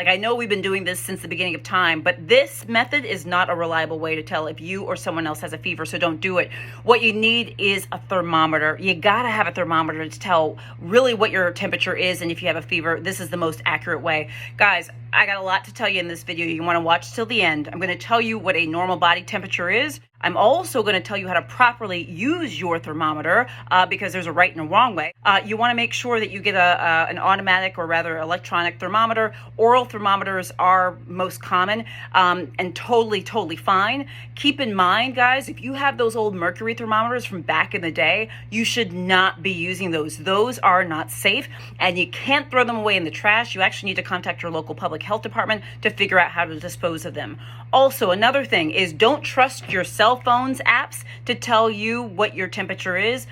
Like, I know we've been doing this since the beginning of time, but this method is not a reliable way to tell if you or someone else has a fever, so don't do it. What you need is a thermometer. You gotta have a thermometer to tell really what your temperature is, and if you have a fever, this is the most accurate way. Guys, I got a lot to tell you in this video. You wanna watch till the end. I'm gonna tell you what a normal body temperature is. I'm also going to tell you how to properly use your thermometer because there's a right and a wrong way. You want to make sure that you get an automatic or rather electronic thermometer. Oral thermometers are most common and totally fine. Keep in mind, guys, if you have those old mercury thermometers from back in the day, you should not be using those. Those are not safe, and you can't throw them away in the trash. You actually need to contact your local public health department to figure out how to dispose of them. Also, another thing is don't trust your cell phone's apps to tell you what your temperature is.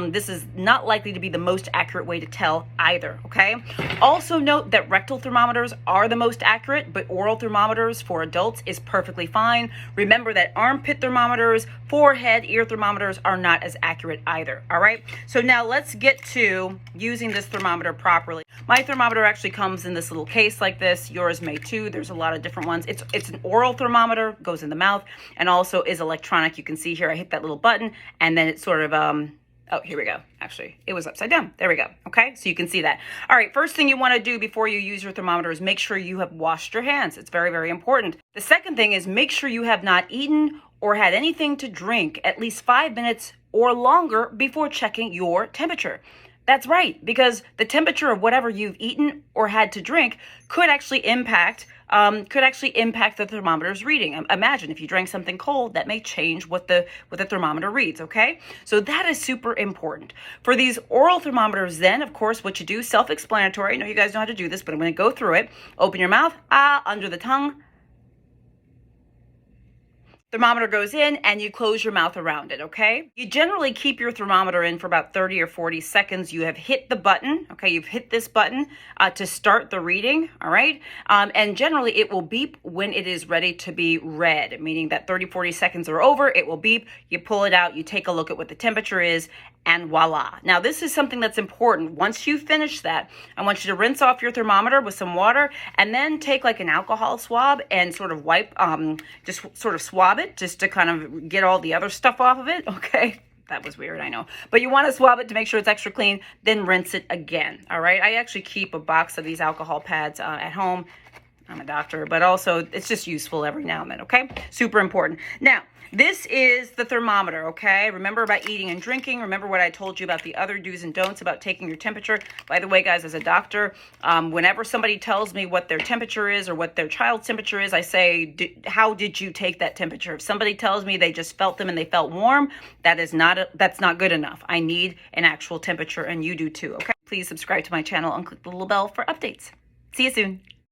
This is not likely to be the most accurate way to tell either, okay? Also note that rectal thermometers are the most accurate, but oral thermometers for adults is perfectly fine. Remember that armpit thermometers, forehead, ear thermometers are not as accurate either, all right? So now let's get to using this thermometer properly. My thermometer actually comes in this little case like this. Yours may too. There's a lot of different ones. It's an oral thermometer, goes in the mouth, and also is electronic. You can see here I hit that little button, and then it's sort of oh, here we go. Actually, it was upside down. There we go. Okay, so you can see that. All right, first thing you want to do before you use your thermometer is make sure you have washed your hands. It's very important. The second thing is make sure you have not eaten or had anything to drink at least 5 minutes or longer before checking your temperature. That's right, because the temperature of whatever you've eaten or had to drink could actually impact the thermometer's reading. Imagine if you drank something cold, that may change what the thermometer reads, okay? So that is super important. For these oral thermometers then, of course, what you do, self-explanatory. I know you guys know how to do this, but I'm going to go through it. Open your mouth, under the tongue. Thermometer goes in and you close your mouth around it, okay? You generally keep your thermometer in for about 30 or 40 seconds. You have hit the button, okay? You've hit this button to start the reading, all right? And generally it will beep when it is ready to be read, meaning that 30, 40 seconds are over, it will beep, you pull it out, you take a look at what the temperature is, and voila. Now, this is something that's important. Once you finish that, I want you to rinse off your thermometer with some water and then take like an alcohol swab and sort of wipe, just sort of swab it just to kind of get all the other stuff off of it, okay? That was weird, I know. But you want to swab it to make sure it's extra clean, then rinse it again, all right? I actually keep a box of these alcohol pads at home. I'm a doctor, but also it's just useful every now and then, okay? Super important. Now, this is the thermometer, okay? Remember about eating and drinking. Remember what I told you about the other do's and don'ts about taking your temperature. By the way, guys, as a doctor, whenever somebody tells me what their temperature is or what their child's temperature is, I say, how did you take that temperature? If somebody tells me they just felt them and they felt warm, that's not good enough. I need an actual temperature, and you do too, okay? Please subscribe to my channel and click the little bell for updates. See you soon.